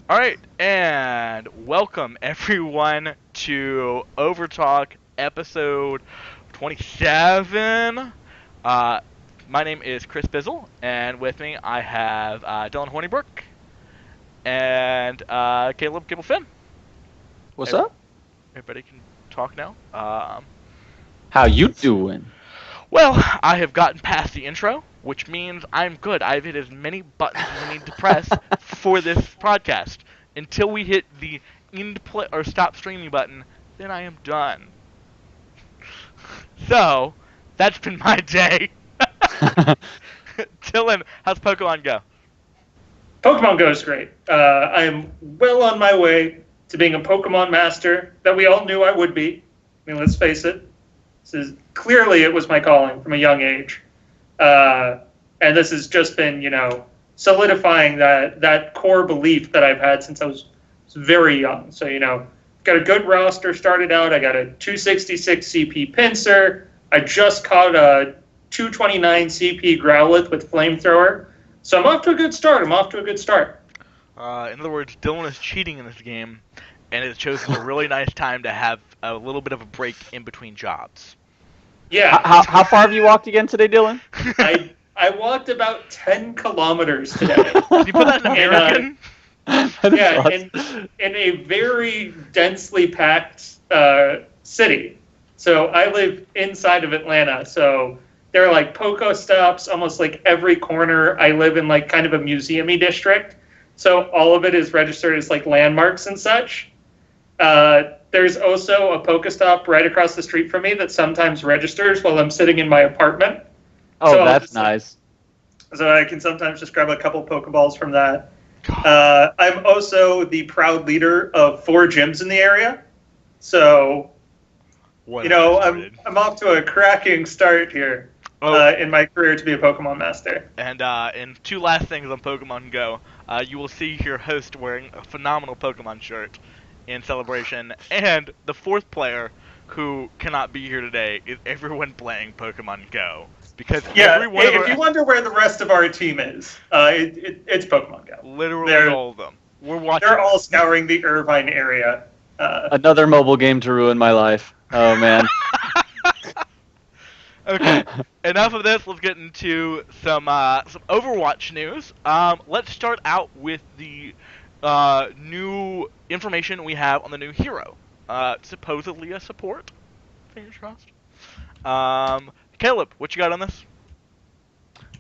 All right, and welcome everyone to OverTalk episode 27. Uh, my name is Chris Bizzle, and with me I have Dylan Hornibrook and Caleb Gibble-Finn. What's Every- up? Everybody can talk now. How you doing? Well, I have gotten past the intro, which means I'm good. I've hit as many buttons as I need to press for this podcast. Until we hit the end play or stop streaming button, then I am done. So, that's been my day. Dylan, how's Pokemon Go? Pokemon Go is great. I am well on my way to being a Pokemon master that we all knew I would be. I mean, let's face it. Clearly it was my calling from a young age. And this has just been, solidifying that core belief that I've had since I was very young. So, got a good roster started out. I got a 266 CP Pinsir. I just caught a 229 CP Growlithe with Flamethrower. So I'm off to a good start. In In other words, Dylan is cheating in this game, and has chosen a really nice time to have a little bit of a break in between jobs. Yeah. How far have you walked again today, Dylan? I walked about 10 kilometers today. Can you put that in American? Yeah, in a very densely packed city. So I live inside of Atlanta, so there are like Poco stops almost like every corner. I live in like kind of a museum-y district, so all of it is registered as like landmarks and such. There's also a Pokestop right across the street from me that sometimes registers while I'm sitting in my apartment. Oh, So that's nice. So I can sometimes just grab a couple Pokeballs from that. I'm also the proud leader of 4 gyms in the area. So, I'm off to a cracking start here in my career to be a Pokemon master. And two last things on Pokemon Go. You will see your host wearing a phenomenal Pokemon shirt in celebration, and the fourth player who cannot be here today is everyone playing Pokemon Go. Because if you wonder where the rest of our team is, it's Pokemon Go. Literally all of them. We're watching. They're all scouring the Irvine area. Another mobile game to ruin my life. Oh, man. Okay, enough of this. Let's get into some Overwatch news. Let's start out with the new information we have on the new hero. Supposedly a support. Fingers crossed. Caleb, what you got on this?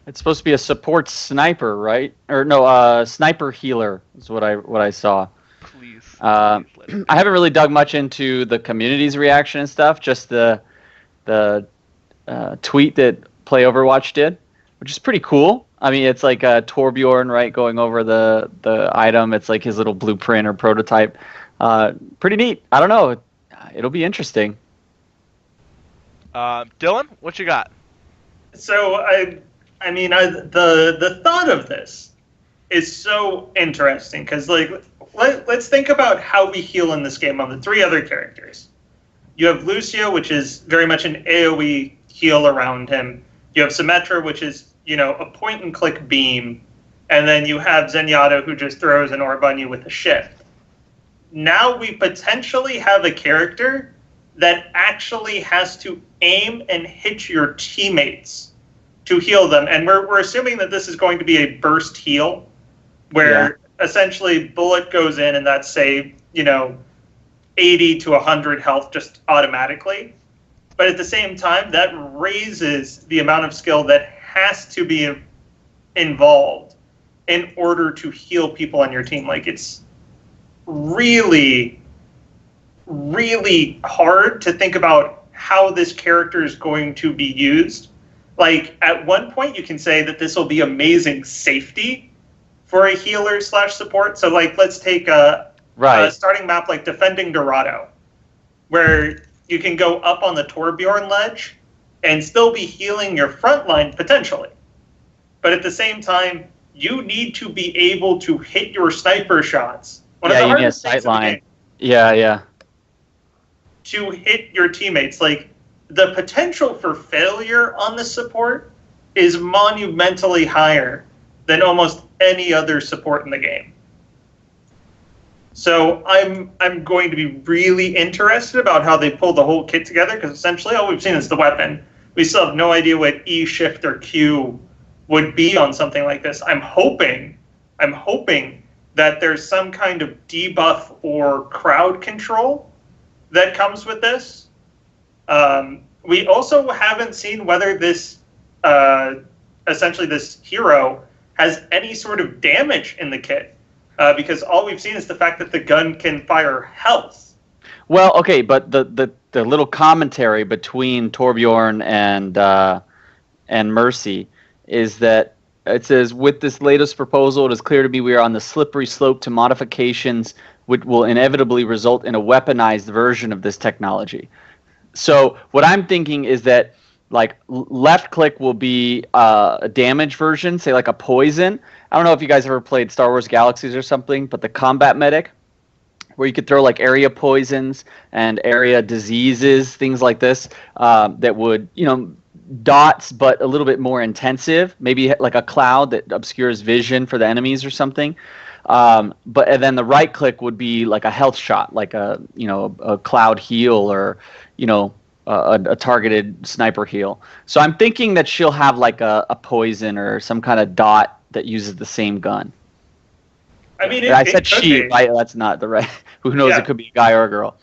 It's supposed to be a support sniper, right? Or no, sniper healer is what I saw. Please. I haven't really dug much into the community's reaction and stuff. Just the tweet that Play Overwatch did, which is pretty cool. I mean, it's like Torbjorn, right, going over the item. It's like his little blueprint or prototype. Pretty neat. I don't know. It'll be interesting. Dylan, what you got? So the thought of this is so interesting because let's think about how we heal in this game on the 3 other characters. You have Lucio, which is very much an AoE heal around him. You have Symmetra, which is a point and click beam, and then you have Zenyatta, who just throws an orb on you with a shift. Now we potentially have a character that actually has to aim and hit your teammates to heal them. And we're assuming that this is going to be a burst heal, where essentially bullet goes in and that's, say, 80 to 100 health just automatically. But at the same time, that raises the amount of skill that has to be involved in order to heal people on your team. Like, it's really, really hard to think about how this character is going to be used. Like, at one point, you can say that this will be amazing safety for a healer / support. So, like, let's take a starting map like Defending Dorado, where you can go up on the Torbjorn ledge and still be healing your front line potentially. But at the same time, you need to be able to hit your sniper shots. You need a sight line. Yeah. To hit your teammates. Like, the potential for failure on the support is monumentally higher than almost any other support in the game. So I'm going to be really interested about how they pull the whole kit together, because essentially all we've seen is the weapon. We still have no idea what E, Shift, or Q would be on something like this. I'm hoping that there's some kind of debuff or crowd control that comes with this. We also haven't seen whether this, essentially this hero, has any sort of damage in the kit. Because all we've seen is the fact that the gun can fire health. Well, okay, but the little commentary between Torbjorn and Mercy is that it says, with this latest proposal, it is clear to me we are on the slippery slope to modifications which will inevitably result in a weaponized version of this technology. So what I'm thinking is that like left click will be a damage version, say like a poison. I don't know if you guys ever played Star Wars Galaxies or something, but the combat medic, where you could throw like area poisons and area diseases, things like this, that would, dots, but a little bit more intensive, maybe like a cloud that obscures vision for the enemies or something. And then the right click would be like a health shot, like a cloud heal, or, a targeted sniper heal. So I'm thinking that she'll have like a poison or some kind of dot that uses the same gun. I mean, I said she. That's not the right. Who knows? Yeah. It could be a guy or a girl.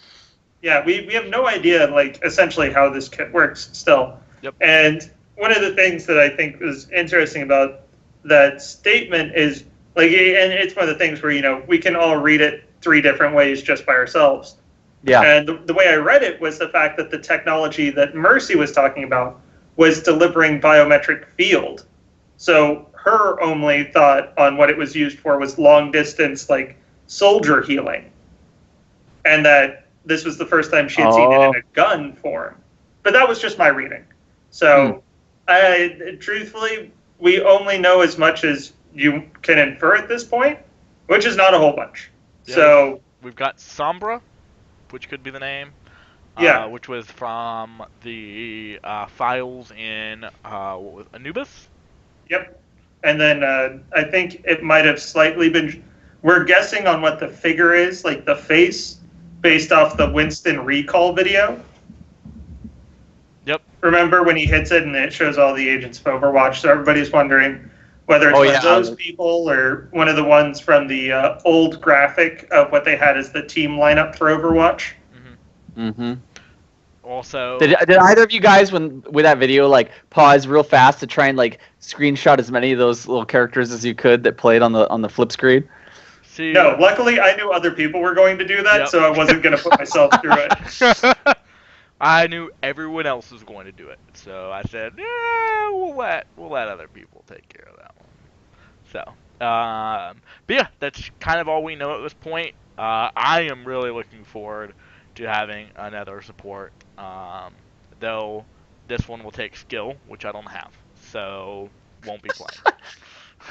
Yeah, we have no idea, like, essentially how this kit works still. Yep. And one of the things that I think is interesting about that statement is, like, and it's one of the things where, we can all read it 3 different ways just by ourselves. Yeah. And the way I read it was the fact that the technology that Mercy was talking about was delivering biometric field. So her only thought on what it was used for was long distance, like, soldier healing. And that this was the first time she had seen it in a gun form. But that was just my reading. So, truthfully, we only know as much as you can infer at this point, which is not a whole bunch. Yeah, so we've got Sombra, which could be the name. Yeah. Which was from the files in what was Anubis? Yep. And then I think it might have slightly been... We're guessing on what the figure is, like the face, based off the Winston recall video. Yep. Remember when he hits it and it shows all the agents of Overwatch? So everybody's wondering whether it's one of those people or one of the ones from the old graphic of what they had as the team lineup for Overwatch. Mm-hmm. Also, did either of you guys, with that video, like pause real fast to try and like screenshot as many of those little characters as you could that played on the flip screen? No, luckily I knew other people were going to do that, so I wasn't going to put myself through it. I knew everyone else was going to do it, so I said, "Yeah, we'll let other people take care of that one." So, but yeah, that's kind of all we know at this point. I am really looking forward to having another support, though this one will take skill, which I don't have, so won't be playing.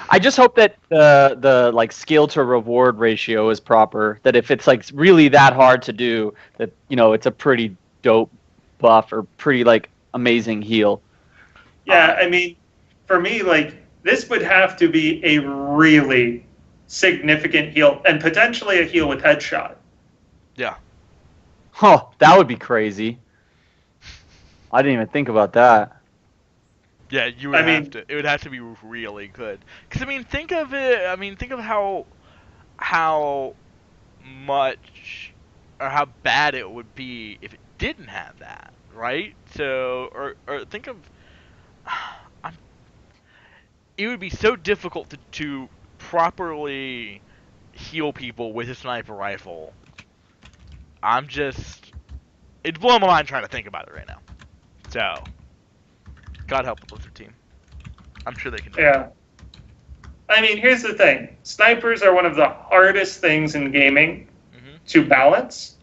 I just hope that the like skill to reward ratio is proper. That if it's like really that hard to do, that it's a pretty dope buff or pretty like amazing heal. Yeah, I mean, for me, like this would have to be a really significant heal and potentially a heal with headshot. Yeah. Oh, that would be crazy. I didn't even think about that. Yeah, you would have to. It would have to be really good. Because think of it. Think of how much or how bad it would be if it didn't have that, right? So, or think of. It would be so difficult to properly heal people with a sniper rifle. It's blowing my mind trying to think about it right now. So. God help the Blizzard team. I'm sure they can do it. Yeah. I mean, here's the thing. Snipers are one of the hardest things in gaming to balance.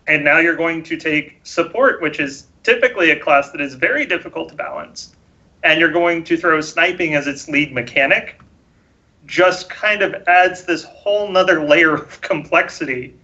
And now you're going to take support, which is typically a class that is very difficult to balance. And you're going to throw sniping as its lead mechanic. Just kind of adds this whole nother layer of complexity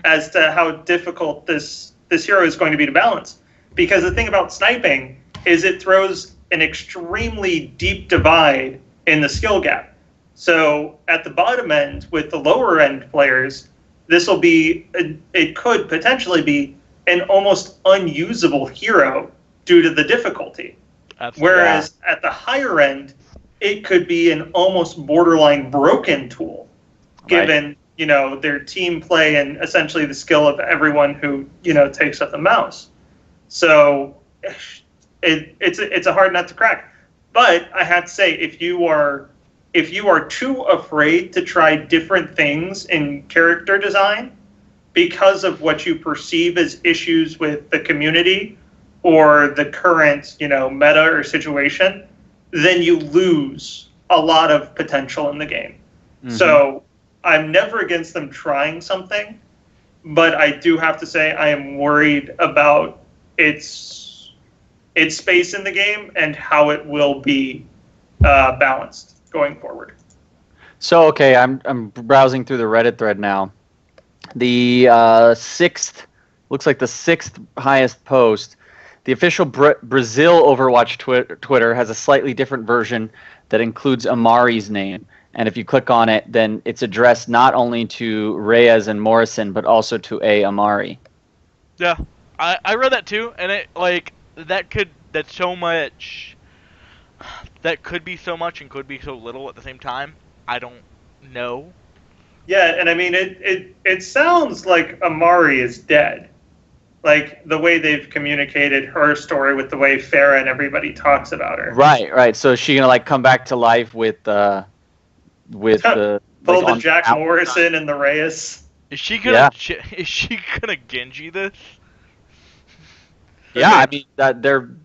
as to how difficult this hero is going to be to balance. Because the thing about sniping is it throws an extremely deep divide in the skill gap. So at the bottom end, with the lower end players, it could potentially be an almost unusable hero due to the difficulty. Absolutely. Whereas at the higher end, it could be an almost borderline broken tool, given their team play and essentially the skill of everyone who takes up the mouse. So it's a hard nut to crack. But I have to say, if you are too afraid to try different things in character design because of what you perceive as issues with the community or the current, meta or situation, then you lose a lot of potential in the game. Mm-hmm. So I'm never against them trying something, but I do have to say I am worried about its space in the game and how it will be balanced going forward. So, okay, I'm browsing through the Reddit thread now. The looks like the sixth highest post. The official Brazil Overwatch Twitter has a slightly different version that includes Amari's name. And if you click on it, then it's addressed not only to Reyes and Morrison, but also to A. Amari. Yeah, I read that too, and that's so much. That could be so much and could be so little at the same time. I don't know. Yeah, and I mean, it sounds like Amari is dead. Like, the way they've communicated her story with the way Farah and everybody talks about her. Right. So is she going to, come back to life with the... Pull the Jack Morrison and the Reyes. Is she gonna Genji this? Yeah, I mean,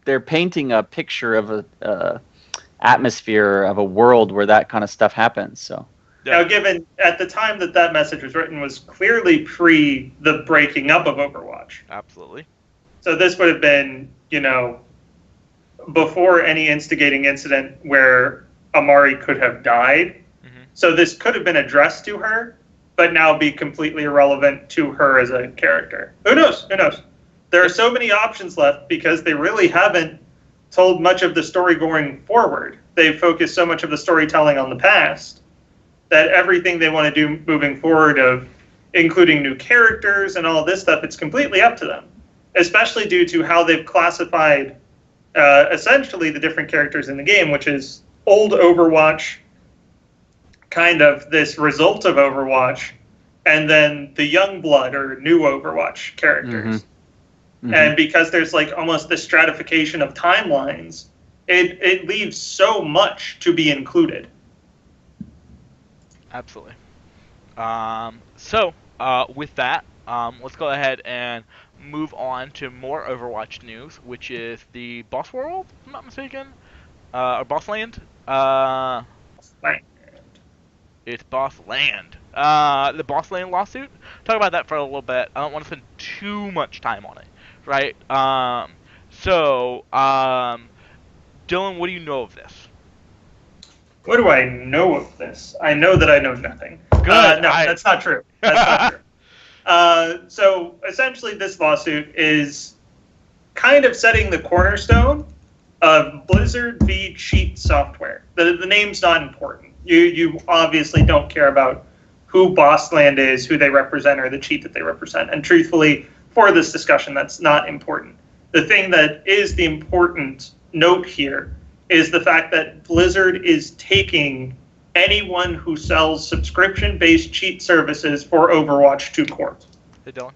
they're painting a picture of a atmosphere of a world where that kind of stuff happens. So now, given at the time that message was written was clearly pre the breaking up of Overwatch. Absolutely. So this would have been, before any instigating incident where Amari could have died. Mm-hmm. So this could have been addressed to her, but now be completely irrelevant to her as a character. Who knows? There are so many options left because they really haven't told much of the story going forward. They've focused so much of the storytelling on the past that everything they want to do moving forward, of including new characters and all this stuff, it's completely up to them, especially due to how they've classified essentially the different characters in the game, which is old Overwatch, kind of this result of Overwatch, and then the young blood or new Overwatch characters. Mm-hmm. And because there's almost this stratification of timelines, it leaves so much to be included. Absolutely. So with that, let's go ahead and move on to more Overwatch news, which is the Boss World, if I'm not mistaken, or Boss Land. It's Boss Land. The Boss Land lawsuit. Talk about that for a little bit. I don't want to spend too much time on it. Right. Dylan, what do you know of this? What do I know of this? I know that I know nothing. Good. That's not true. That's not true. So essentially, this lawsuit is kind of setting the cornerstone of Blizzard v. cheat software. The name's not important. You obviously don't care about who Bossland is, who they represent, or the cheat that they represent. And truthfully, for this discussion, that's not important. The thing that is the important note here is the fact that Blizzard is taking anyone who sells subscription-based cheat services for Overwatch to court. Hey, Dylan.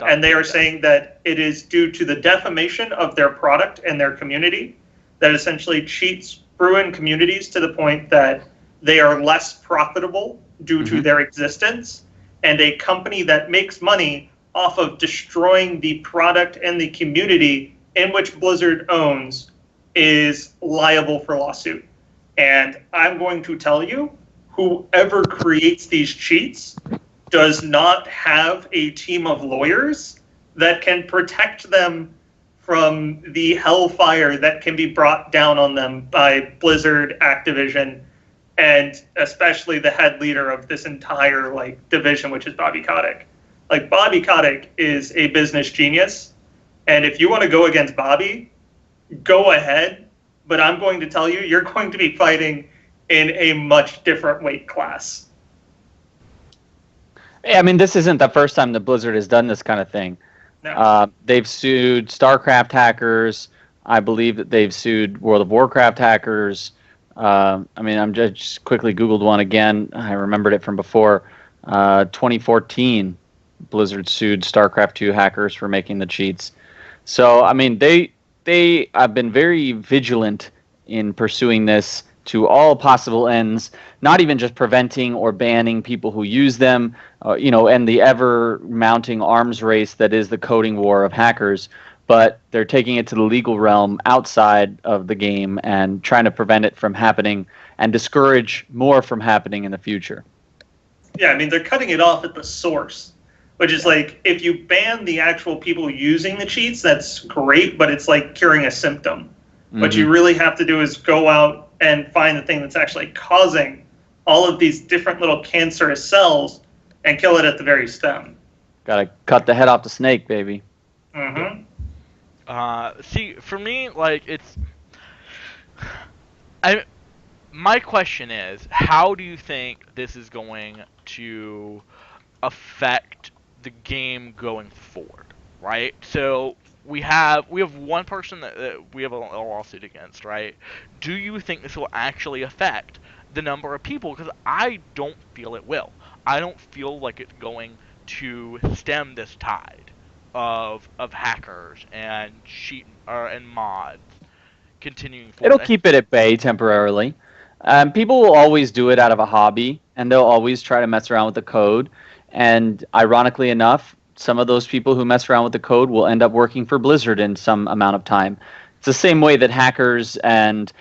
And they are saying that it is due to the defamation of their product and their community that essentially cheats ruin communities to the point that they are less profitable due to their existence, and a company that makes money off of destroying the product and the community in which Blizzard owns is liable for lawsuit. And I'm going to tell you, whoever creates these cheats does not have a team of lawyers that can protect them from the hellfire that can be brought down on them by Blizzard, Activision, and especially the head leader of this entire division, which is Bobby Kotick. Bobby Kotick is a business genius, and if you want to go against Bobby, go ahead, but I'm going to tell you, you're going to be fighting in a much different weight class. I mean, this isn't the first time that Blizzard has done this kind of thing. No. They've sued StarCraft hackers. I believe that they've sued World of Warcraft hackers. I mean, I'm just quickly Googled one again. I remembered it from before. 2014, Blizzard sued StarCraft 2 hackers for making the cheats. So, I mean, they have been very vigilant in pursuing this to all possible ends, not even just preventing or banning people who use them, and the ever-mounting arms race that is the coding war of hackers, but they're taking it to the legal realm outside of the game and trying to prevent it from happening and discourage more from happening in the future. Yeah, I mean, they're cutting it off at the source, which is like, if you ban the actual people using the cheats, that's great, but it's like curing a symptom. Mm-hmm. What you really have to do is go out and find the thing that's actually causing all of these different little cancerous cells and kill it at the very stem. Gotta cut the head off the snake, baby. Mm-hmm. See, for me, like, my question is, how do you think this is going to affect the game going forward, right? So we have one person that we have a lawsuit against, right? Do you think this will actually affect the number of people? Because I don't feel it will. I don't feel like it's going to stem this tide of hackers and and mods continuing forward. It'll keep it at bay temporarily. People will always do it out of a hobby, and they'll always try to mess around with the code. And ironically enough, some of those people who mess around with the code will end up working for Blizzard in some amount of time. It's the same way that hackers and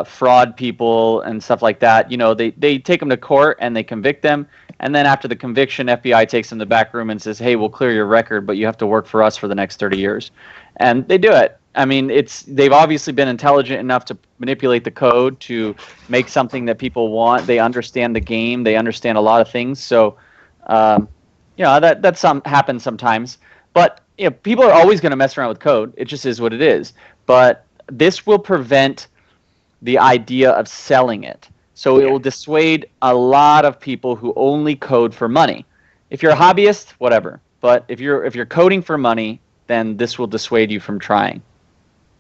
fraud people and stuff like that, they take them to court and they convict them. And then after the conviction, FBI takes them to the back room and says, hey, we'll clear your record, but you have to work for us for the next 30 years. And they do it. I mean, they've obviously been intelligent enough to manipulate the code to make something that people want. They understand the game. They understand a lot of things. So, that happens sometimes. But people are always going to mess around with code. It just is what it is. But this will prevent the idea of selling it. So it will dissuade a lot of people who only code for money. If you're a hobbyist, whatever. But if you're coding for money, then this will dissuade you from trying.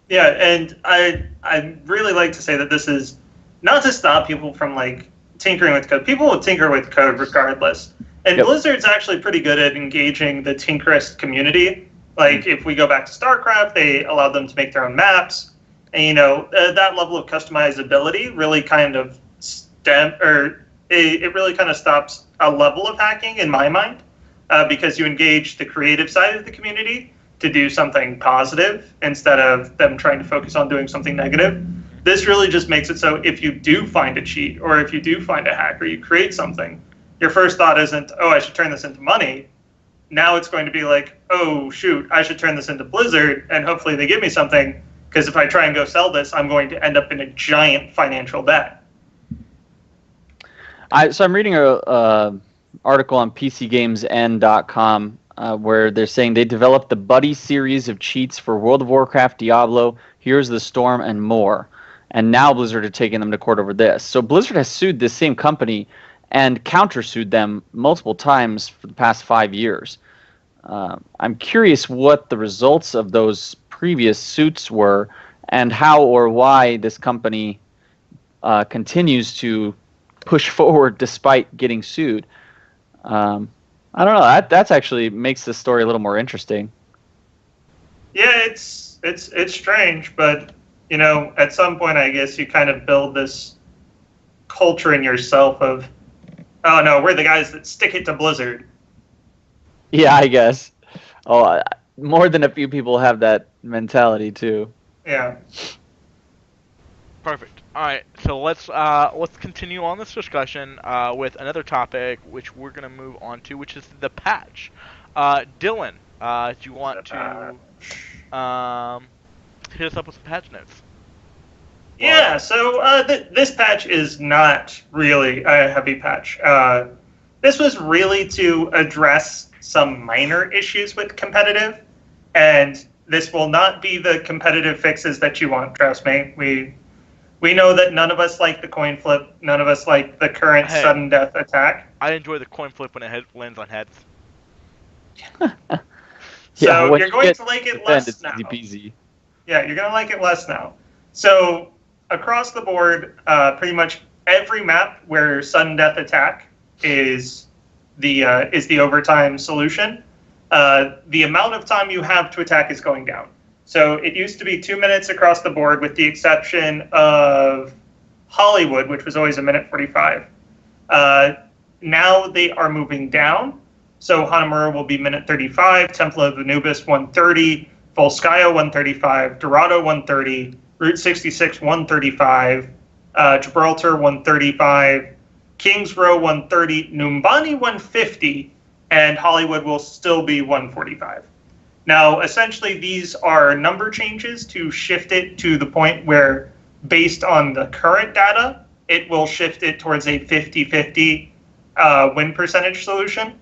Yeah, and I really like to say that this is not to stop people from like tinkering with code. People will tinker with code regardless. And Blizzard's actually pretty good at engaging the tinkerist community. Like if we go back to StarCraft, they allowed them to make their own maps. And that level of customizability really kind of it really kind of stops a level of hacking in my mind, because you engage the creative side of the community to do something positive instead of them trying to focus on doing something negative. This really just makes it so if you do find a cheat or if you do find a hack or you create something, your first thought isn't, oh, I should turn this into money. Now it's going to be like, oh, shoot, I should turn this into Blizzard and hopefully they give me something, because if I try and go sell this, I'm going to end up in a giant financial debt. So I'm reading an article on PCGamesN.com where they're saying they developed the Buddy series of cheats for World of Warcraft, Diablo, Heroes of the Storm, and more. And now Blizzard are taking them to court over this. So Blizzard has sued this same company and countersued them multiple times for the past 5 years. I'm curious what the results of those previous suits were and how or why this company continues to push forward despite getting sued. I don't know. That's actually makes this story a little more interesting. Yeah, it's strange, but at some point, I guess you kind of build this culture in yourself of, oh no, we're the guys that stick it to Blizzard. Yeah, I guess. Oh, more than a few people have that mentality too. Yeah. Perfect. All right, so let's continue on this discussion with another topic, which we're gonna move on to, which is the patch. Dylan, do you want to hit us up with some patch notes? Yeah. So this patch is not really a heavy patch. This was really to address some minor issues with competitive, and this will not be the competitive fixes that you want. Trust me, We know that none of us like the coin flip. None of us like the current sudden death attack. I enjoy the coin flip when it lands on heads. So you're going to like it less now. Easy. Yeah, you're going to like it less now. So across the board, pretty much every map where sudden death attack is the overtime solution, the amount of time you have to attack is going down. So it used to be 2 minutes across the board, with the exception of Hollywood, which was always 1:45. Now they are moving down. So Hanamura will be 1:35, Temple of Anubis 1:30, Volskaya 1:35, Dorado 1:30, Route 66 1:35, Gibraltar 1:35, Kings Row 1:30, Numbani 1:50, and Hollywood will still be 1:45. Now, essentially, these are number changes to shift it to the point where, based on the current data, it will shift it towards a 50-50 win percentage solution.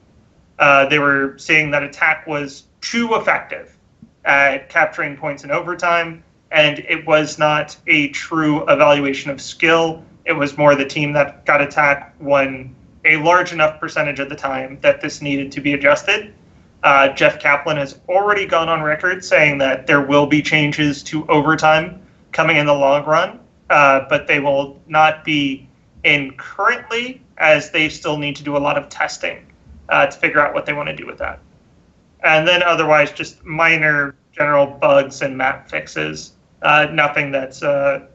They were saying that attack was too effective at capturing points in overtime, and it was not a true evaluation of skill. It was more the team that got attack won a large enough percentage of the time that this needed to be adjusted. Jeff Kaplan has already gone on record saying that there will be changes to overtime coming in the long run, but they will not be in currently, as they still need to do a lot of testing to figure out what they want to do with that. And then otherwise, just minor general bugs and map fixes. Nothing that's that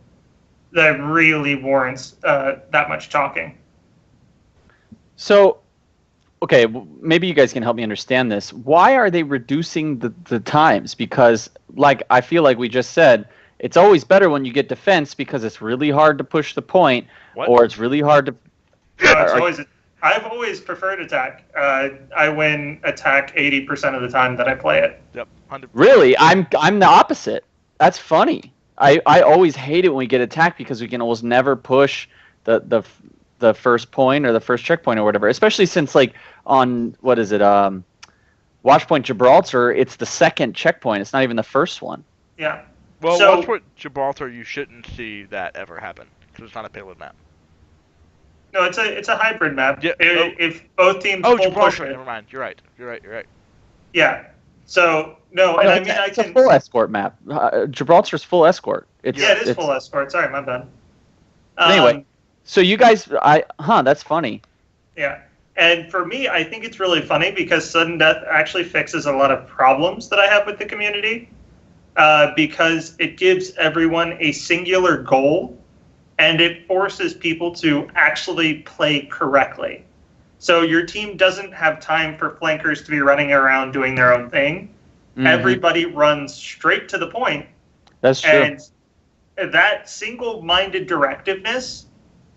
really warrants that much talking. So, okay, maybe you guys can help me understand this. Why are they reducing the times? Because, like, I feel like we just said, it's always better when you get defense because it's really hard to push the point, or it's really hard to... I've always preferred attack. I win attack 80% of the time that I play it. Yep, 100%. Really? I'm the opposite. That's funny. I always hate it when we get attacked because we can almost never push the first point or the first checkpoint or whatever. Especially since, like, on, what is it, Watchpoint Gibraltar, it's the second checkpoint. It's not even the first one. Yeah. Well, Watchpoint Gibraltar, you shouldn't see that ever happen because it's not a payload map. No, it's a hybrid map. Yeah. If both teams full push Gibraltar, it. never mind. You're right. Yeah. So, no, and I mean, it's a full escort map. Gibraltar's full escort. It is full escort. Sorry, my bad. Anyway, so you guys, that's funny. Yeah. And for me, I think it's really funny because sudden death actually fixes a lot of problems that I have with the community, because it gives everyone a singular goal, and it forces people to actually play correctly. So your team doesn't have time for flankers to be running around doing their own thing. Mm-hmm. Everybody runs straight to the point. That's true. And that single-minded directiveness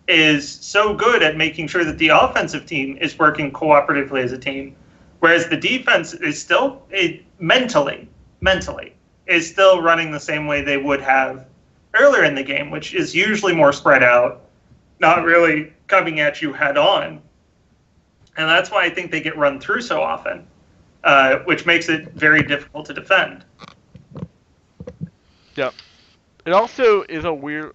is so good at making sure that the offensive team is working cooperatively as a team, whereas the defense is still mentally is still running the same way they would have earlier in the game, which is usually more spread out, not really coming at you head on. And that's why I think they get run through so often, which makes it very difficult to defend. Yep. It also is a weird,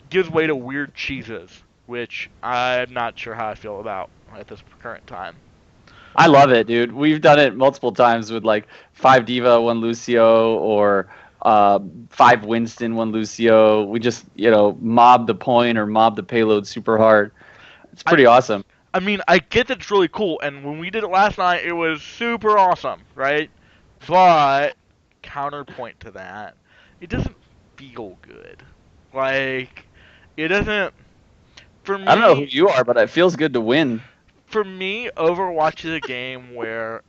gives way to weird cheeses, which I'm not sure how I feel about at this current time. I love it, dude. We've done it multiple times with, like, 5 Diva, 1 Lucio, or 5 Winston, 1 Lucio. We just, mob the point or mob the payload super hard. It's pretty awesome. I mean, I get that it's really cool, and when we did it last night, it was super awesome, right? But, counterpoint to that, it doesn't feel good. Like, it doesn't... For me, I don't know who you are, but it feels good to win. For me, Overwatch is a game where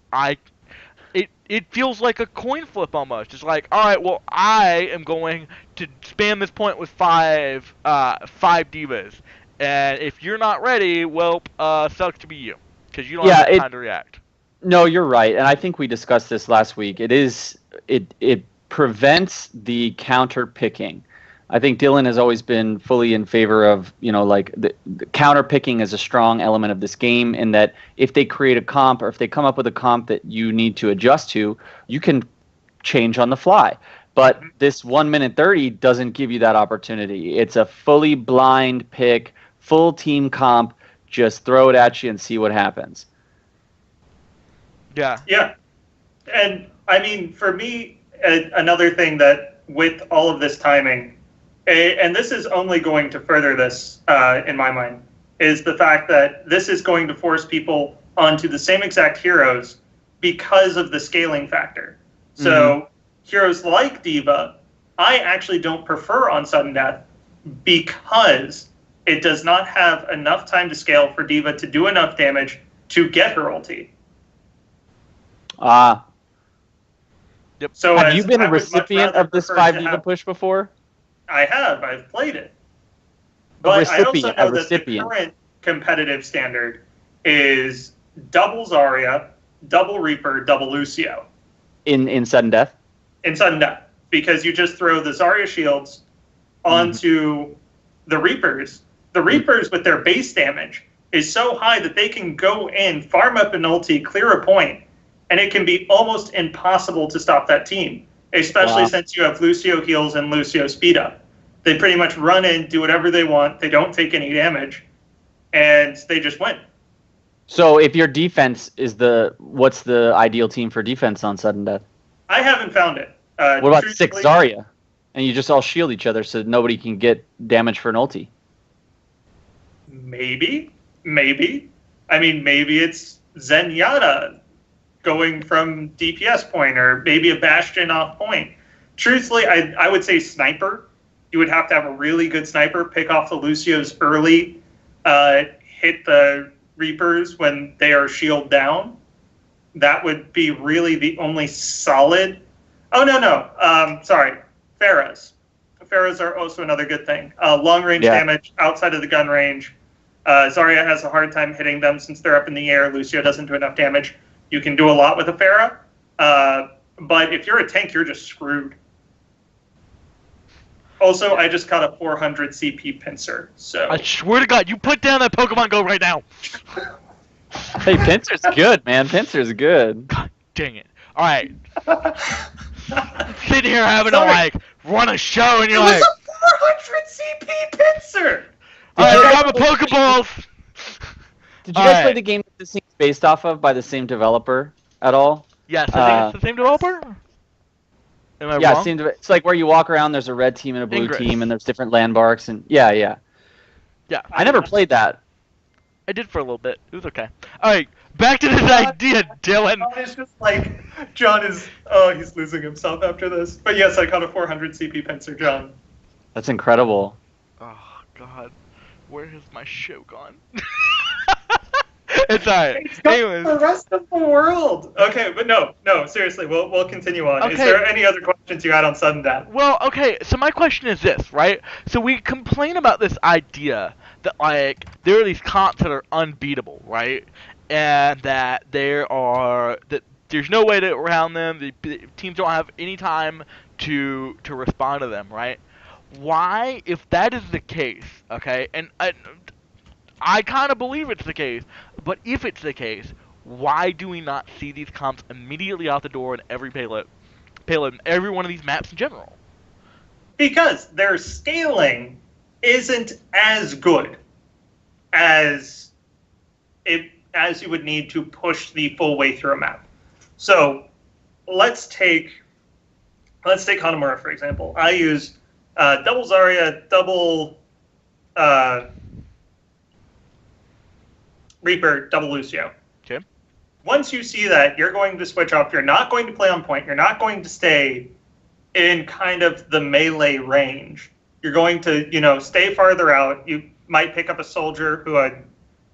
it feels like a coin flip almost. It's like, all right, well, I am going to spam this point with five divas. And if you're not ready, well, sucks to be you, because you don't have time to react. No, you're right, and I think we discussed this last week. It prevents the counter picking. I think Dylan has always been fully in favor of, the counter picking is a strong element of this game, in that if they create a comp or if they come up with a comp that you need to adjust to, you can change on the fly. But this 1 minute 30 doesn't give you that opportunity. It's a fully blind pick, full team comp. Just throw it at you and see what happens. Yeah. Yeah. And I mean, for me, another thing that with all of this timing, and this is only going to further this in my mind, is the fact that this is going to force people onto the same exact heroes because of the scaling factor. So heroes like D.Va, I actually don't prefer on sudden death because it does not have enough time to scale for D.Va to do enough damage to get her ulti. Yep. So have you been a recipient of this 5 D.Va push before? I have. I've played it. But I also know that the current competitive standard is double Zarya, double Reaper, double Lucio. In sudden death? In sudden death. Because you just throw the Zarya shields onto the Reapers. The Reapers, with their base damage, is so high that they can go in, farm up an ulti, clear a point, and it can be almost impossible to stop that team, especially since you have Lucio heals and Lucio speed up. They pretty much run in, do whatever they want, they don't take any damage, and they just win. So if your defense is what's the ideal team for defense on sudden death? I haven't found it. What about 6 Zarya? And you just all shield each other so nobody can get damage for an ulti. Maybe. I mean, maybe it's Zenyatta going from DPS point, or maybe a Bastion off point. Truthfully, I would say sniper. You would have to have a really good sniper, pick off the Lucios early, hit the Reapers when they are shield down. That would be really the only solid. Oh, no. Sorry. Pharahs. Pharahs are also another good thing. Long range damage outside of the gun range. Zarya has a hard time hitting them since they're up in the air. Lucio doesn't do enough damage. You can do a lot with a Pharah. But if you're a tank, you're just screwed. Also, I just caught a 400 CP pincer. So I swear to God, you put down that Pokemon Go right now. Hey, Pincer's good, man. Pincer's good. God dang it. All right. Sitting here having to run a show, and you're like, it was a 400 CP pincer. All right, grab a Pokeball. Did you guys play the game that this thing's based off of by the same developer at all? Yes, I think it's the same developer. Am I wrong? It's like where you walk around, there's a red team and a blue team, and there's different landmarks, and yeah. I never played that. I did for a little bit. It was okay. All right, back to this idea, Dylan. It's just like, John is, he's losing himself after this. But yes, I caught a 400 CP pincer, John. That's incredible. Oh, God. Where has my show gone? It's alright. Anyways. The rest of the world. Okay, but no, seriously, we'll continue on. Okay. Is there any other questions you had on sudden death? Well, okay, so my question is this, right? So we complain about this idea that, like, there are these comps that are unbeatable, right? And that there's no way to around them. The teams don't have any time to respond to them, right? Why, if that is the case, okay, and I kind of believe it's the case, but if it's the case, why do we not see these comps immediately out the door in every payload in every one of these maps in general? Because their scaling isn't as good as you would need to push the full way through a map. So let's take Hanamura, for example. I use double Zarya, double Reaper, double Lucio. Okay. Once you see that, you're going to switch off. You're not going to play on point. You're not going to stay in kind of the melee range. You're going to, stay farther out. You might pick up a soldier who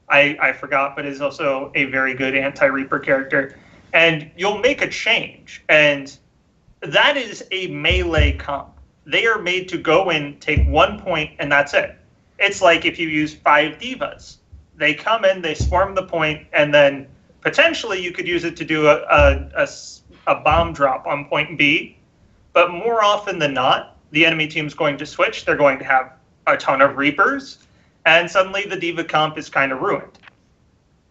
I forgot, but is also a very good anti-Reaper character. And you'll make a change. And that is a melee comp. They are made to go in, take 1 point, and that's it. It's like if you use 5 divas. They come in, they swarm the point, and then potentially you could use it to do a bomb drop on point B. But more often than not, the enemy team's going to switch. They're going to have a ton of Reapers, and suddenly the diva comp is kind of ruined.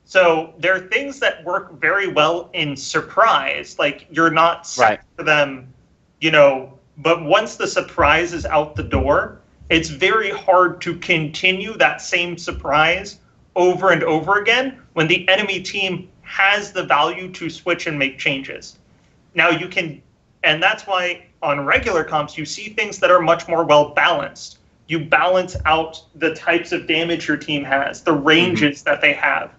So there are things that work very well in surprise. Like, you're not set for them, But once the surprise is out the door, it's very hard to continue that same surprise over and over again when the enemy team has the value to switch and make changes. Now you can, and that's why on regular comps you see things that are much more well balanced. You balance out the types of damage your team has, the ranges that they have.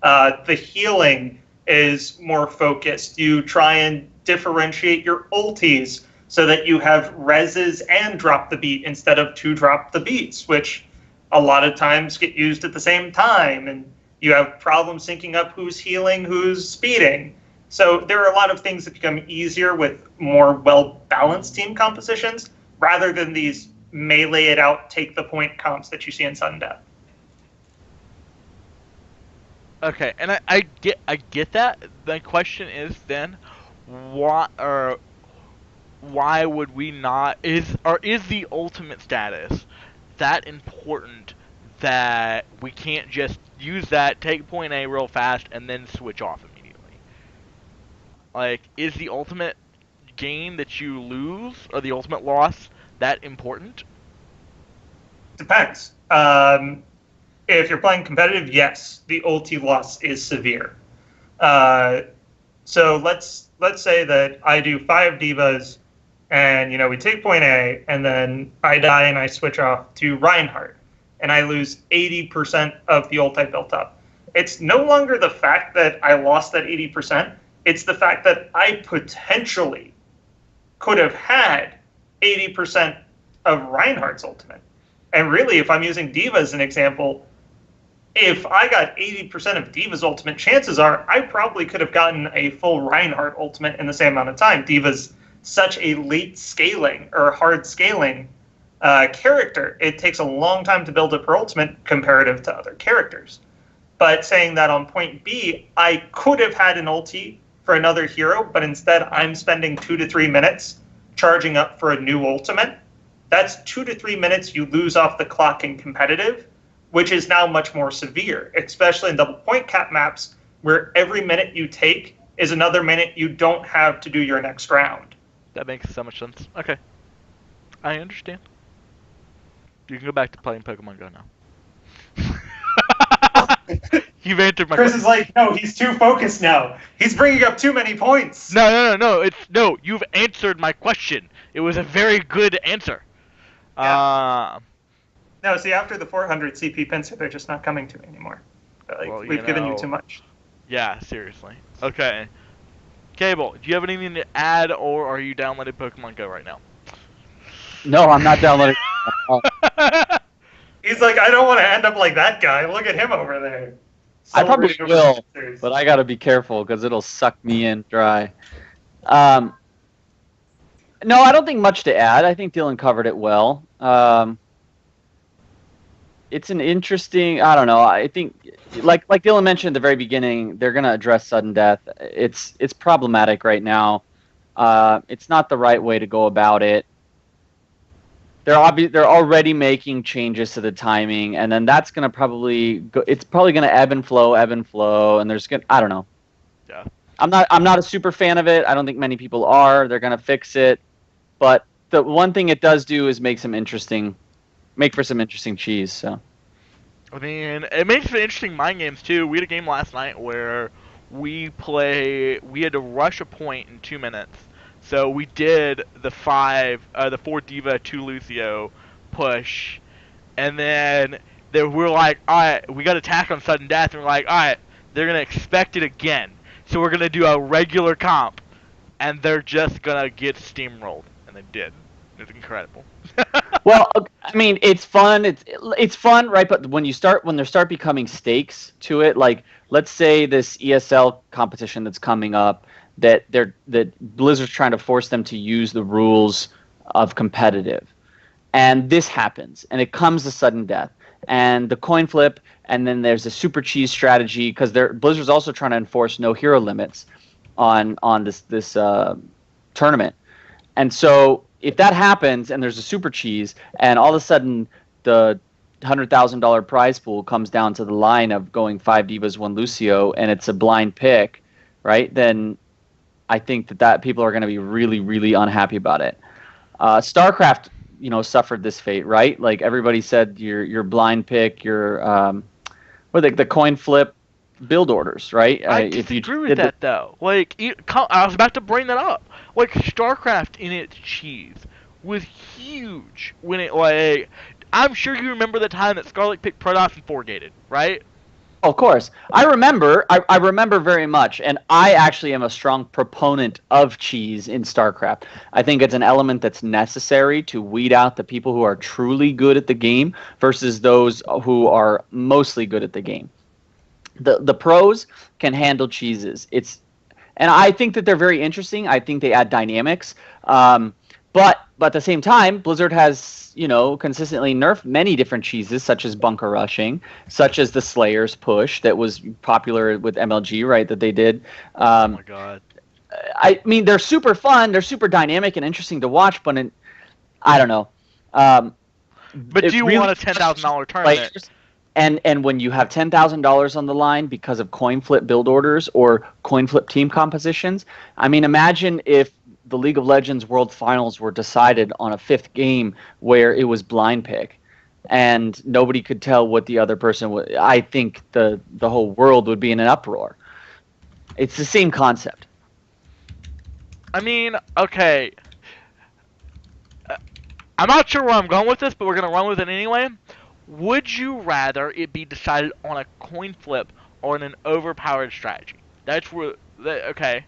The healing is more focused. You try and differentiate your ultis so that you have reses and drop the beat instead of 2 drop the beats, which a lot of times get used at the same time. And you have problems syncing up who's healing, who's speeding. So there are a lot of things that become easier with more well-balanced team compositions rather than these melee it out, take the point comps that you see in Sudden Death. Okay, and I get that. The question is then, why would we not is the ultimate status that important that we can't just use that, take point A real fast, and then switch off immediately? Like, is the ultimate gain that you lose or the ultimate loss that important? Depends. If you're playing competitive, yes, the ulti loss is severe. So let's say that I do 5 divas, and we take point A, and then I die and I switch off to Reinhardt, and I lose 80% of the ult I built up. It's no longer the fact that I lost that 80%. It's the fact that I potentially could have had 80% of Reinhardt's ultimate. And really, if I'm using D.Va as an example, if I got 80% of D.Va's ultimate, chances are I probably could have gotten a full Reinhardt ultimate in the same amount of time. D.Va's such a late scaling or hard scaling character. It takes a long time to build up her ultimate comparative to other characters. But saying that on point B, I could have had an ulti for another hero, but instead I'm spending 2 to 3 minutes charging up for a new ultimate. That's 2 to 3 minutes you lose off the clock in competitive, which is now much more severe, especially in double point cap maps, where every minute you take is another minute you don't have to do your next round. That makes so much sense. Okay. I understand. You can go back to playing Pokemon Go now. You've answered my Chris question. is like, no, he's too focused now. He's bringing up too many points. No. You've answered my question. It was a very good answer. Yeah. No, see, after the 400 CP pincer, they're just not coming to me anymore. We've given you too much. Yeah, seriously. Okay. Cable, do you have anything to add, or are you downloading Pokemon Go right now? No, I'm not downloading. He's like, I don't want to end up like that guy. Look at him over there. I probably will, but I gotta be careful because it'll suck me in dry. No, I don't think much to add. I think Dylan covered it well. It's an interesting. I don't know. I think, like Dylan mentioned at the very beginning, they're gonna address sudden death. It's problematic right now. It's not the right way to go about it. They're already making changes to the timing, and then that's gonna probably go. It's probably gonna ebb and flow, and there's gonna. I don't know. Yeah. I'm not a super fan of it. I don't think many people are. They're gonna fix it, but the one thing it does do is make for some interesting cheese. So. I mean, it makes for interesting mind games too. We had a game last night where we had to rush a point in 2 minutes. So we did the 4 D.Va, 2 Lucio push, and then we're like, all right, we got attack on sudden death, and we're like, all right, they're gonna expect it again, so we're gonna do a regular comp, and they're just gonna get steamrolled, and they did. It's incredible. Well, I mean, it's fun. It's fun, right? But when there start becoming stakes to it, like let's say this ESL competition that's coming up, that Blizzard's trying to force them to use the rules of competitive, and this happens, and it comes to sudden death, and the coin flip, and then there's a super cheese strategy because Blizzard's also trying to enforce no hero limits on this tournament, and so if that happens and there's a super cheese, and all of a sudden the $100,000 prize pool comes down to the line of going 5 Divas, 1 Lucio, and it's a blind pick, right? Then I think that people are going to be really, really unhappy about it. StarCraft, suffered this fate, right? Like everybody said, your blind pick, your the coin flip build orders, right? I If you disagree with that though. Like, I was about to bring that up. Like, StarCraft in its cheese was huge when it like. I'm sure you remember the time that Scarlet picked Protoss and four-gated, right? Of course, I remember very much, and I actually am a strong proponent of cheese in StarCraft. I think it's an element that's necessary to weed out the people who are truly good at the game versus those who are mostly good at the game. The pros can handle cheeses. And I think that they're very interesting. I think they add dynamics. But at the same time, Blizzard has, consistently nerfed many different cheeses, such as bunker rushing, such as the Slayer's push that was popular with MLG, right? That they did. Oh my god. I mean, they're super fun. They're super dynamic and interesting to watch, but I don't know. But do you want a $10,000 tournament? And when you have $10,000 on the line because of coin flip build orders or coin flip team compositions, I mean, imagine if the League of Legends World Finals were decided on a fifth game where it was blind pick and nobody could tell what the other person would. I think the whole world would be in an uproar. It's the same concept. I mean, okay. I'm not sure where I'm going with this, but we're going to run with it anyway. Would you rather it be decided on a coin flip or on an overpowered strategy? That's where, okay.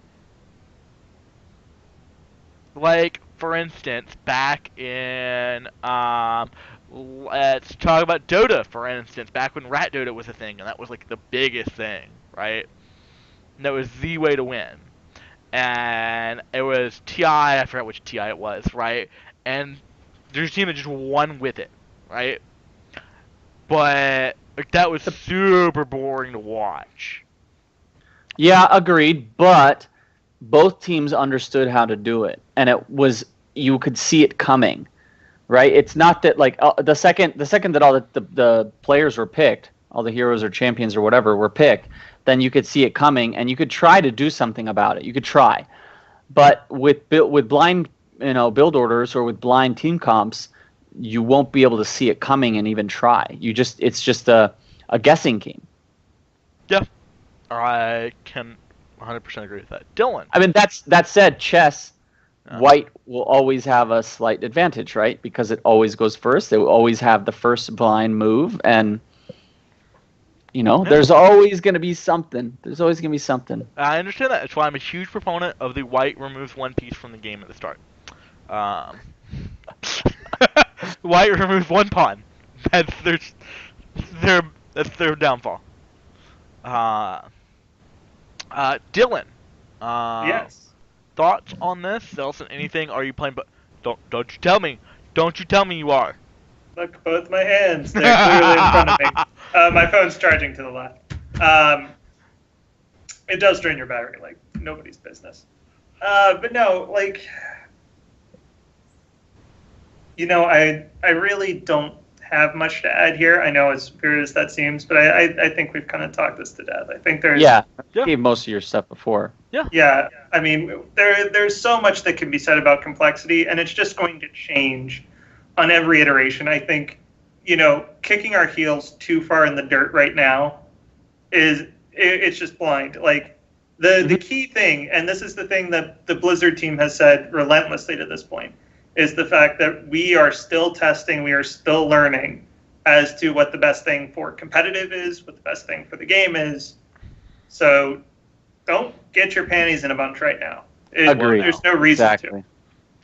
Like, for instance, back in, let's talk about Dota, for instance, back when Rat Dota was a thing, and that was, like, the biggest thing, right? And that was the way to win. And it was TI, I forgot which TI it was, right? And there's a team that just won with it, right? But, like, that was super boring to watch. Yeah, agreed, but both teams understood how to do it, and you could see it coming, right? It's not that like the second that all the players were picked, all the heroes or champions or whatever were picked, then you could see it coming and you could try to do something about it. You could try, but with blind build orders or with blind team comps, you won't be able to see it coming and even try. It's just a guessing game. Yeah, I can 100% agree with that. Dylan. I mean, that said, chess, white will always have a slight advantage, right? Because it always goes first. They will always have the first blind move, and there's always going to be something. There's always going to be something. I understand that. That's why I'm a huge proponent of the white removes one piece from the game at the start. White removes one pawn. That's their downfall. Dylan. Yes. Thoughts on this? Nelson, anything? Are you playing? But don't you tell me. Don't you tell me you are. Look, both my hands. They're clearly in front of me. My phone's charging to the left. It does drain your battery like nobody's business. But no, like, I really don't have much to add here. I know as weird as that seems, but I think we've kind of talked this to death. I think there's you gave most of your stuff before. Yeah. I mean, there's so much that can be said about complexity, and it's just going to change on every iteration. I think, kicking our heels too far in the dirt right now it's just blind. Like the key thing, and this is the thing that the Blizzard team has said relentlessly to this point, is the fact that we are still testing, we are still learning as to what the best thing for competitive is, what the best thing for the game is. So don't get your panties in a bunch right now. Agreed. There's no reason to.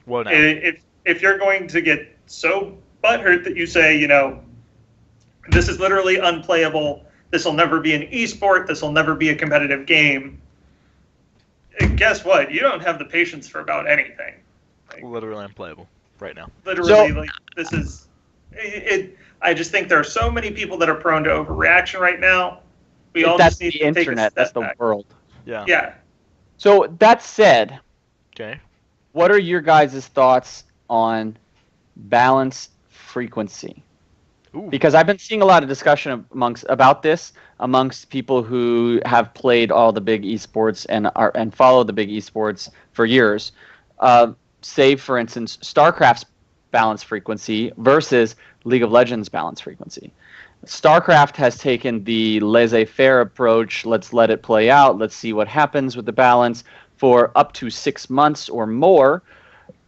Well, no. If you're going to get so butthurt that you say, this is literally unplayable, this will never be an esport, this will never be a competitive game, guess what? You don't have the patience for about anything. Literally unplayable right now. Literally, this is it. I just think there are so many people that are prone to overreaction right now. We all that's just need the to take internet. a step That's the back. world. Yeah. Yeah. So that said, Okay. what are your guys' thoughts on balance frequency? Ooh. Because I've been seeing a lot of discussion about this amongst people who have played all the big esports and follow the big esports for years. say, for instance, StarCraft's balance frequency versus League of Legends balance frequency. StarCraft has taken the laissez-faire approach. Let's let it play out. Let's see what happens with the balance for up to 6 months or more.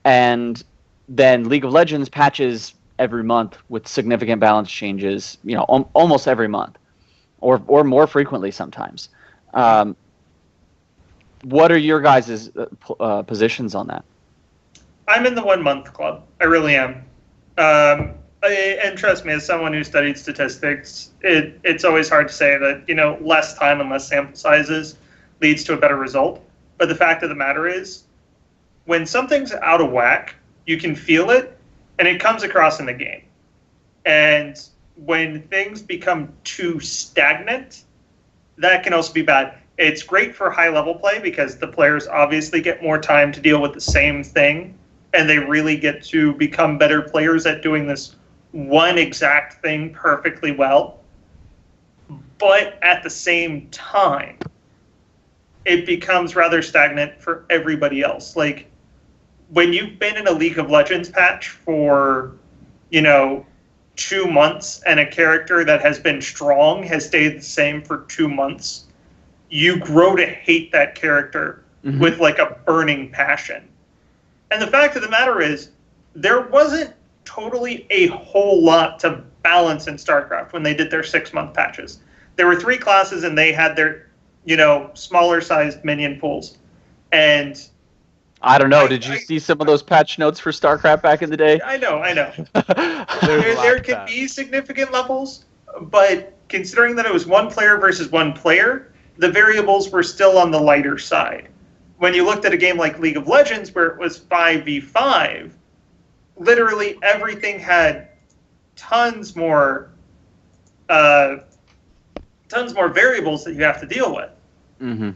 And then League of Legends patches every month with significant balance changes, almost every month or more frequently sometimes. What are your guys' positions on that? I'm in the 1 month club. I really am. And trust me, as someone who studied statistics, it's always hard to say that, less time and less sample sizes leads to a better result. But the fact of the matter is, when something's out of whack, you can feel it, and it comes across in the game. And when things become too stagnant, that can also be bad. It's great for high-level play because the players obviously get more time to deal with the same thing, and they really get to become better players at doing this one exact thing perfectly well. But at the same time, it becomes rather stagnant for everybody else. Like, when you've been in a League of Legends patch for, 2 months and a character that has been strong has stayed the same for 2 months, you grow to hate that character with like a burning passion. And the fact of the matter is, there wasn't totally a whole lot to balance in StarCraft when they did their 6-month patches. There were 3 classes and they had their, smaller sized minion pools. And I don't know. Did you see some of those patch notes for StarCraft back in the day? I know. there can be significant levels, but considering that it was 1 player versus 1 player, the variables were still on the lighter side. When you looked at a game like League of Legends, where it was 5v5, literally everything had tons more variables that you have to deal with. Mm-hmm.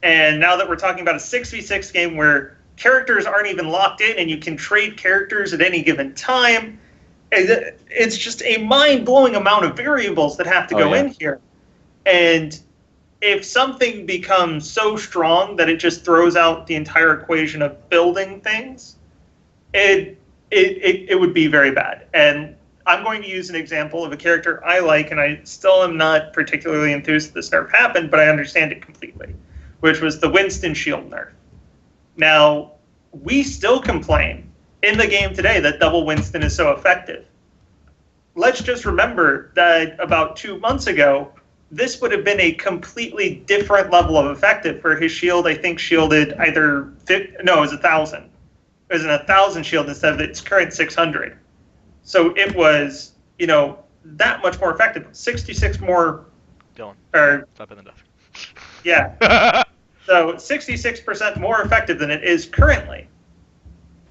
And now that we're talking about a 6v6 game where characters aren't even locked in and you can trade characters at any given time, it's just a mind-blowing amount of variables that have to go in here. And if something becomes so strong that it just throws out the entire equation of building things, it would be very bad. And I'm going to use an example of a character I like, and I still am not particularly enthused that this nerf happened, but I understand it completely, which was the Winston shield nerf. Now, we still complain in the game today that double Winston is so effective. Let's just remember that about 2 months ago, this would have been a completely different level of effective, where his shield, I think, shielded it was 1,000. It was an 1,000 shield instead of its current 600. So it was, that much more effective. 66 more. Dylan, stop in the desk. Yeah. So 66% more effective than it is currently.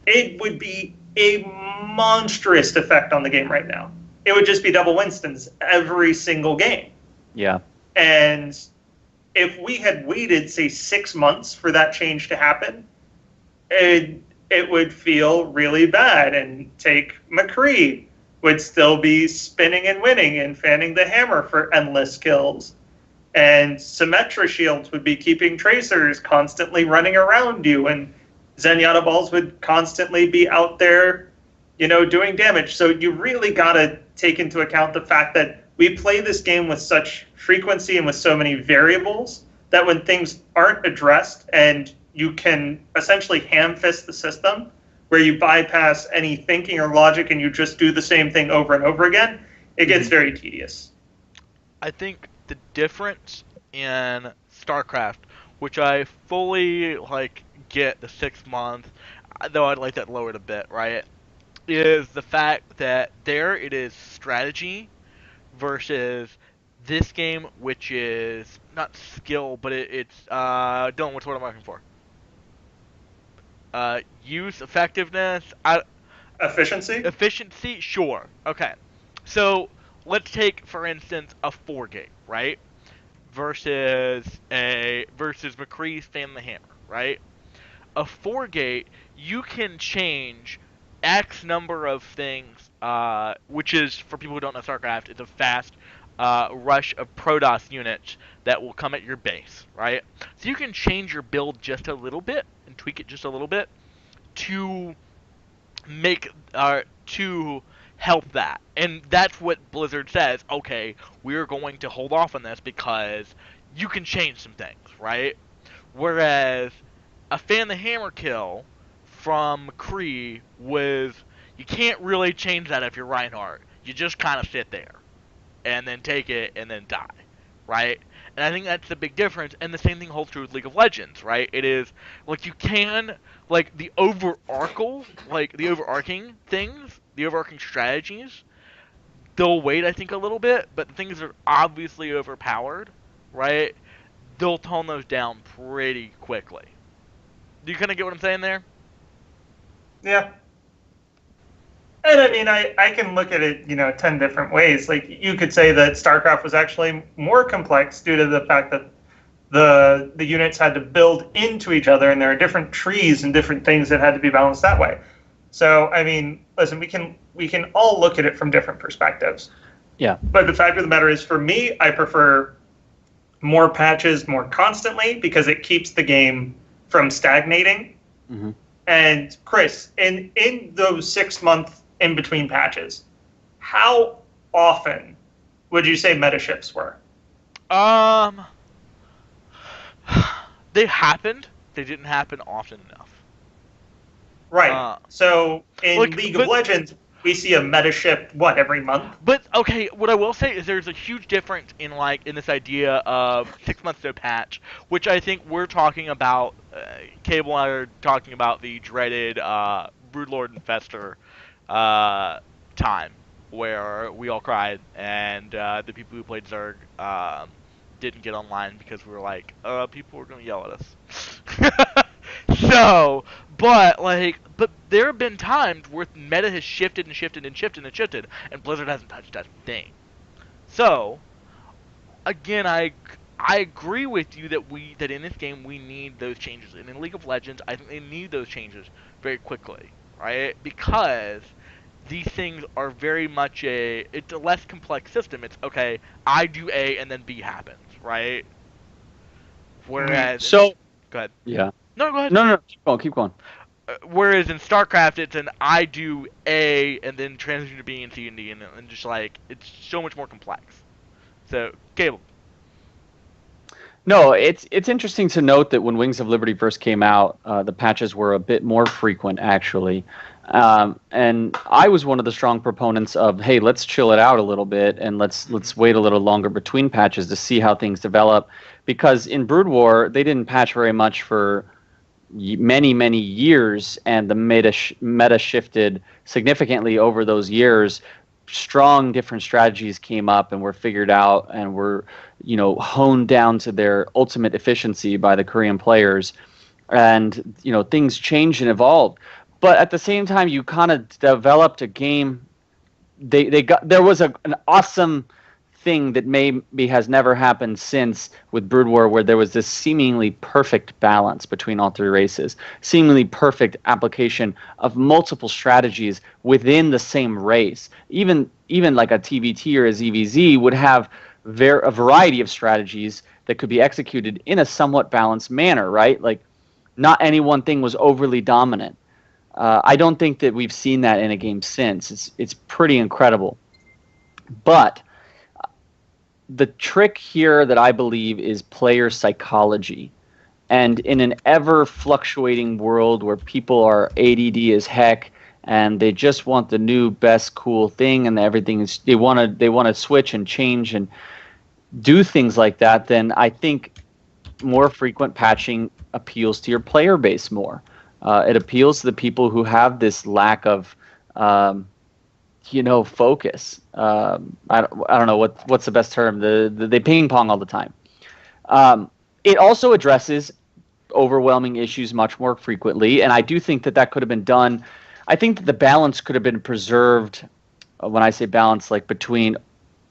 It would be a monstrous effect on the game right now. It would just be double Winstons every single game. Yeah. And if we had waited, say, 6 months for that change to happen, it would feel really bad. And take McCree would still be spinning and winning and fanning the hammer for endless kills. And Symmetra shields would be keeping tracers constantly running around you, and Zenyatta balls would constantly be out there, doing damage. So you really got to take into account the fact that we play this game with such frequency and with so many variables that when things aren't addressed and you can essentially ham-fist the system, where you bypass any thinking or logic and you just do the same thing over and over again, it gets very tedious. I think the difference in StarCraft, which I fully get the 6 month, though I'd like that lowered a bit, right, is the fact that there it is strategy versus this game, which is not skill, but it's Dylan, what's what I'm looking for? Use, effectiveness, efficiency, sure. Okay, so let's take, for instance, a 4-gate, right? Versus McCree's fan the hammer, right? A 4-gate, you can change X number of things, which is, for people who don't know StarCraft, it's a fast rush of Protoss units that will come at your base, right? So you can change your build just a little bit and tweak it just a little bit, to make to help that. And that's what Blizzard says, okay, we're going to hold off on this because you can change some things, right? Whereas a Fan the Hammer kill from Kree was, you can't really change that if you're Reinhardt. You just kind of sit there and then take it and then die, right? And I think that's the big difference. And the same thing holds true with League of Legends, right? It is like you can the overarching things, the overarching strategies. They'll wait, I think, a little bit, but the things that are obviously overpowered, right? They'll tone those down pretty quickly. Do you kind of get what I'm saying there? Yeah. And I mean, I can look at it, 10 different ways. Like, you could say that StarCraft was actually more complex due to the fact that the units had to build into each other, and there are different trees and different things that had to be balanced that way. So, I mean, listen, we can all look at it from different perspectives. Yeah. But the fact of the matter is, for me, I prefer more patches more constantly because it keeps the game from stagnating. Mm-hmm. And Chris, in those 6-month in-between patches, how often would you say meta shifts were? They happened. They didn't happen often enough. Right. So in League of Legends, we see a meta shift, every month? But, okay, what I will say is there's a huge difference in this idea of 6 months to patch, which I think we're talking about, Cable and I are talking about the dreaded Broodlord Infestor time, where we all cried, and the people who played Zerg didn't get online because we were like, people were going to yell at us. So, but there have been times where meta has shifted and shifted and shifted and shifted, and Blizzard hasn't touched that thing. So, again, I agree with you that in this game we need those changes, and in League of Legends, I think they need those changes very quickly, right? Because these things are very much it's a less complex system. It's, okay, I do A and then B happens, right? Whereas... So... Go ahead. Yeah. No, go ahead. No, keep going. Whereas in StarCraft, it's an I do A and then transition to B and C and D, and just it's so much more complex. So, Cable. No, it's interesting to note that when Wings of Liberty first came out, the patches were a bit more frequent, actually. And I was one of the strong proponents of, hey, let's chill it out a little bit and let's wait a little longer between patches to see how things develop. Because in Brood War, they didn't patch very much for many years, and the meta shifted significantly over those years. Strong different strategies came up and were figured out and were honed down to their ultimate efficiency by the Korean players, and things changed and evolved. But at the same time, you kind of developed a game. There was an awesome thing that maybe has never happened since with Brood War, where there was this seemingly perfect balance between all three races, seemingly perfect application of multiple strategies within the same race. Even like a TVT or a ZVZ would have a variety of strategies that could be executed in a somewhat balanced manner, right? Like, not any one thing was overly dominant. I don't think that we've seen that in a game since. It's pretty incredible. But the trick here that I believe is player psychology. And in an ever-fluctuating world where people are ADD as heck and they just want the new best cool thing, and everything is they want to switch and change and do things like that, then I think more frequent patching appeals to your player base more. It appeals to the people who have this lack of focus. I don't know what's the best term. They ping pong all the time. It also addresses overwhelming issues much more frequently, and I do think that could have been done. I think that the balance could have been preserved. When I say balance, like between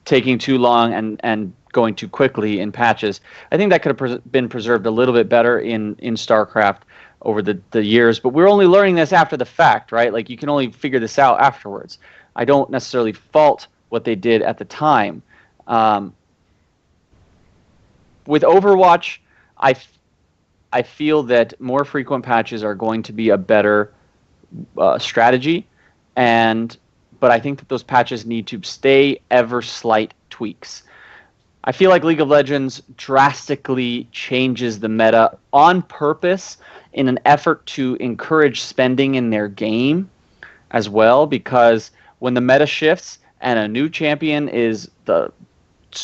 taking too long and going too quickly in patches, I think that could have been preserved a little bit better in StarCraft over the years. But we're only learning this after the fact, right? Like, you can only figure this out afterwards. I don't necessarily fault what they did at the time. With Overwatch, I feel that more frequent patches are going to be a better strategy, but I think that those patches need to stay ever slight tweaks. I feel like League of Legends drastically changes the meta on purpose in an effort to encourage spending in their game as well, because when the meta shifts and a new champion is the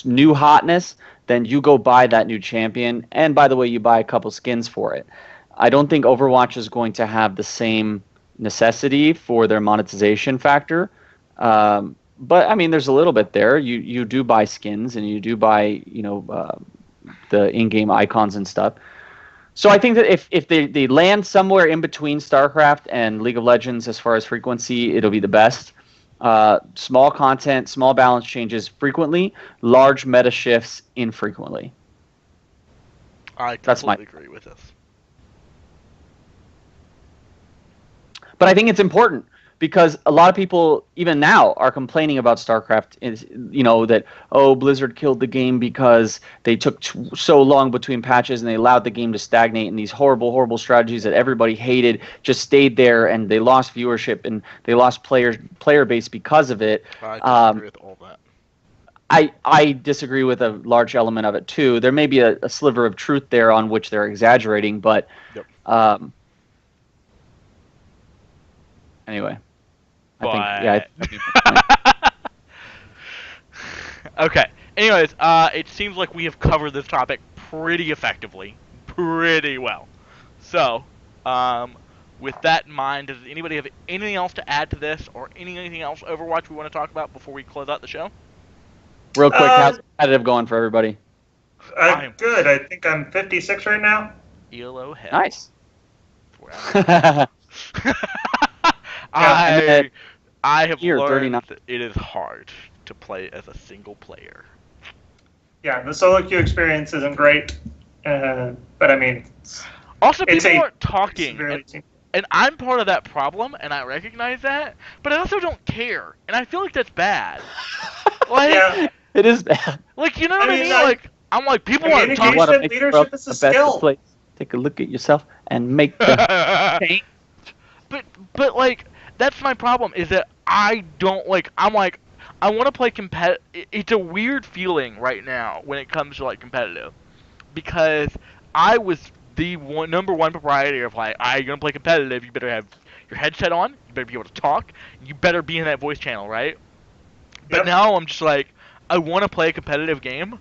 new hotness, then you go buy that new champion, and by the way, you buy a couple skins for it. I don't think Overwatch is going to have the same necessity for their monetization factor. But I mean, there's a little bit there. You do buy skins and you do buy the in-game icons and stuff. So I think that if they land somewhere in between StarCraft and League of Legends as far as frequency, it'll be the best. Small content, small balance changes frequently, large meta shifts infrequently. I completely agree with this. But I think it's important, because a lot of people, even now, are complaining about StarCraft, that, Blizzard killed the game because they took so long between patches and they allowed the game to stagnate, and these horrible, horrible strategies that everybody hated just stayed there, and they lost viewership and they lost player base because of it. I disagree with all that. I disagree with a large element of it, too. There may be a sliver of truth there on which they're exaggerating, but anyway. I think. Okay. Anyways, it seems like we have covered this topic pretty effectively, pretty well. So, with that in mind, does anybody have anything else to add to this, or anything else Overwatch we want to talk about before we close out the show? Real quick, how's competitive going for everybody? Good. I think I'm 56 right now. ELO hell. Nice. I have Here, learned 39. that it is hard to play as a single player. Yeah, the solo queue experience isn't great, but I mean... Also, people aren't talking, and I'm part of that problem, and I recognize that, but I also don't care, and I feel like that's bad. Yeah. It is bad. Like, you know what I mean? I'm like, people aren't talking. Leadership is a skill. Place. Take a look at yourself and make the change. But like, that's my problem, is that I don't, like, I want to play competitive. It's a weird feeling right now when it comes to, like, competitive. Because I was the number one proprietor of, like, you're going to play competitive, you better have your headset on, you better be able to talk, you better be in that voice channel, right? But now I'm just like, I want to play a competitive game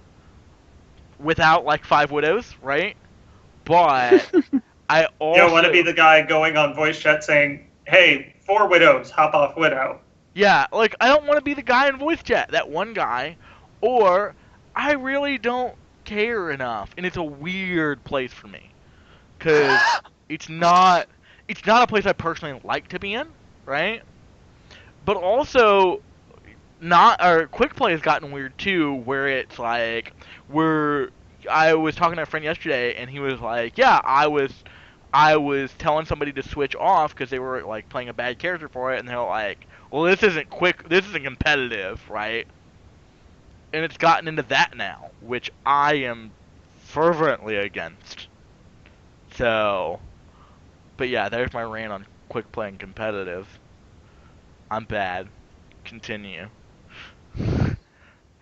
without, like, 5 widows, right? But I also... You don't want to be the guy going on voice chat saying, hey, 4 widows, hop off widow. Yeah, like, I don't want to be the guy in voice chat, that one guy, or I really don't care enough, and it's a weird place for me, because it's not a place I personally like to be in, right? But also, quick play has gotten weird too, where it's like, I was talking to a friend yesterday, and he was like, yeah, I was telling somebody to switch off because they were, like, playing a bad character for it, and they're like, well, this isn't competitive, right? And it's gotten into that now, which I am fervently against. So, but yeah, there's my rant on quick play and competitive. I'm bad. Continue.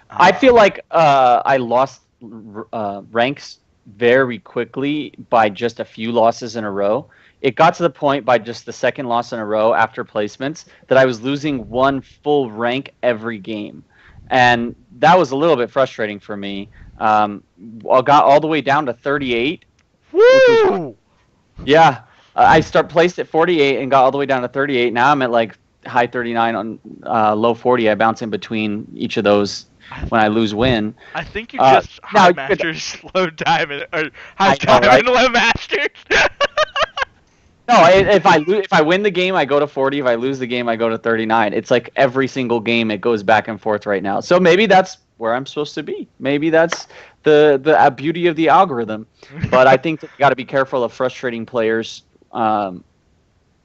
I feel like I lost ranks very quickly by just a few losses in a row. It got to the point by just the second loss in a row after placements that I was losing one full rank every game. And that was a little bit frustrating for me. I got all the way down to 38. Woo! Yeah. I placed at 48 and got all the way down to 38. Now I'm at like high 39 on low 40. I bounce in between each of those when I lose-win. I think you just high masters, low diamond, or high diamond, low masters. No, if I win the game, I go to 40. If I lose the game, I go to 39. It's like every single game it goes back and forth right now. So maybe that's where I'm supposed to be. Maybe that's the beauty of the algorithm. But I think that you got to be careful of frustrating players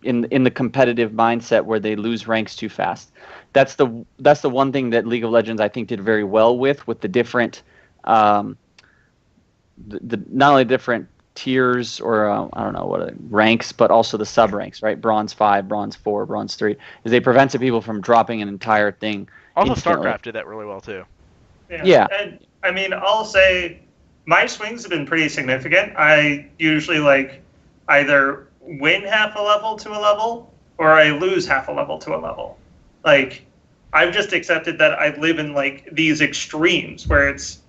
in the competitive mindset where they lose ranks too fast. That's the one thing that League of Legends I think did very well with the different not only different tiers or I don't know what ranks, but also the sub ranks, right? Bronze 5, Bronze 4, Bronze 3, is they prevented people from dropping an entire thing Also, instantly. StarCraft did that really well too. Yeah. And I mean, I'll say my swings have been pretty significant. I usually like either win half a level to a level or I lose half a level to a level. Like, I've just accepted that I live in like these extremes where it's,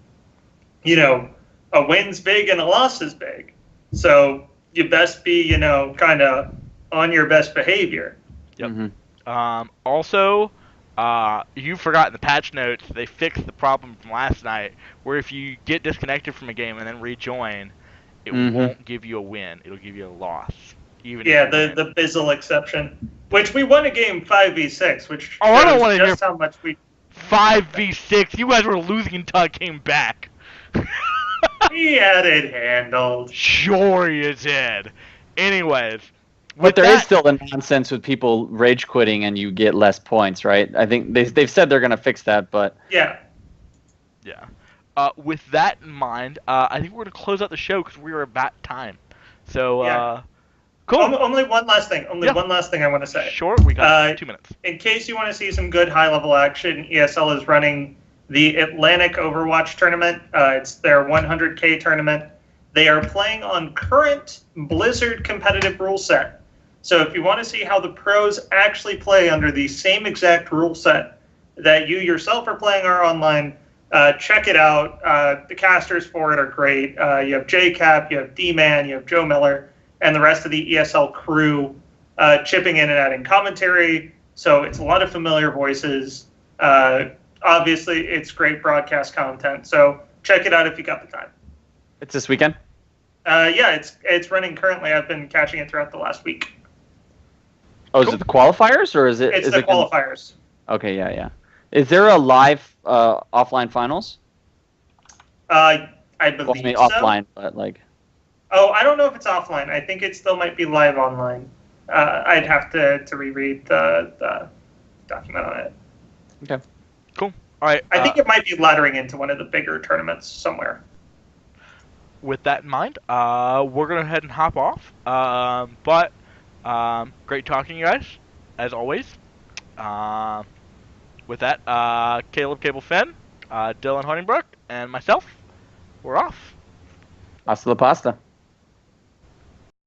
you know, a win's big and a loss is big. So you best be, you know, kind of on your best behavior. Yep. Mm-hmm. Also, you forgot in the patch notes they fixed the problem from last night, where if you get disconnected from a game and then rejoin, it won't give you a win. It'll give you a loss. Even Yeah, if you win. the Bizzle exception, which we won a game 5v6, which Oh, I don't shows wanna hear just how much we 5v6. You guys were losing until I came back. we had it handled. Sure you did. Anyways. But there is still the nonsense with people rage quitting and you get less points, right? I think they've said they're going to fix that, but... Yeah. Yeah. With that in mind, I think we're going to close out the show because we are about time. So, Yeah. cool. Only one last thing. One last thing I want to say. Sure, we got 2 minutes. In case you want to see some good high-level action, ESL is running the Atlantic Overwatch tournament. It's their 100K tournament. They are playing on current Blizzard competitive rule set. So if you want to see how the pros actually play under the same exact rule set that you yourself are playing or online, check it out. The casters for it are great. You have JCap, you have D-Man, you have Joe Miller, and the rest of the ESL crew chipping in and adding commentary. So it's a lot of familiar voices. Obviously, it's great broadcast content. So check it out if you got the time. It's this weekend? Yeah, it's running currently. I've been catching it throughout the last week. Oh, is it the qualifiers or is it? It's the qualifiers. Okay, yeah. Is there a live offline finals? I believe Well, I mean, so. offline, but like. Oh, I don't know if it's offline. I think it still might be live online. I'd have to reread the document on it. Okay. Cool. All right. I think it might be laddering into one of the bigger tournaments somewhere. With that in mind, we're going to head and hop off. But great talking to you guys, as always. With that, Caleb Cable Finn, Dylan Honingbrook, and myself, we're off. Hasta la pasta.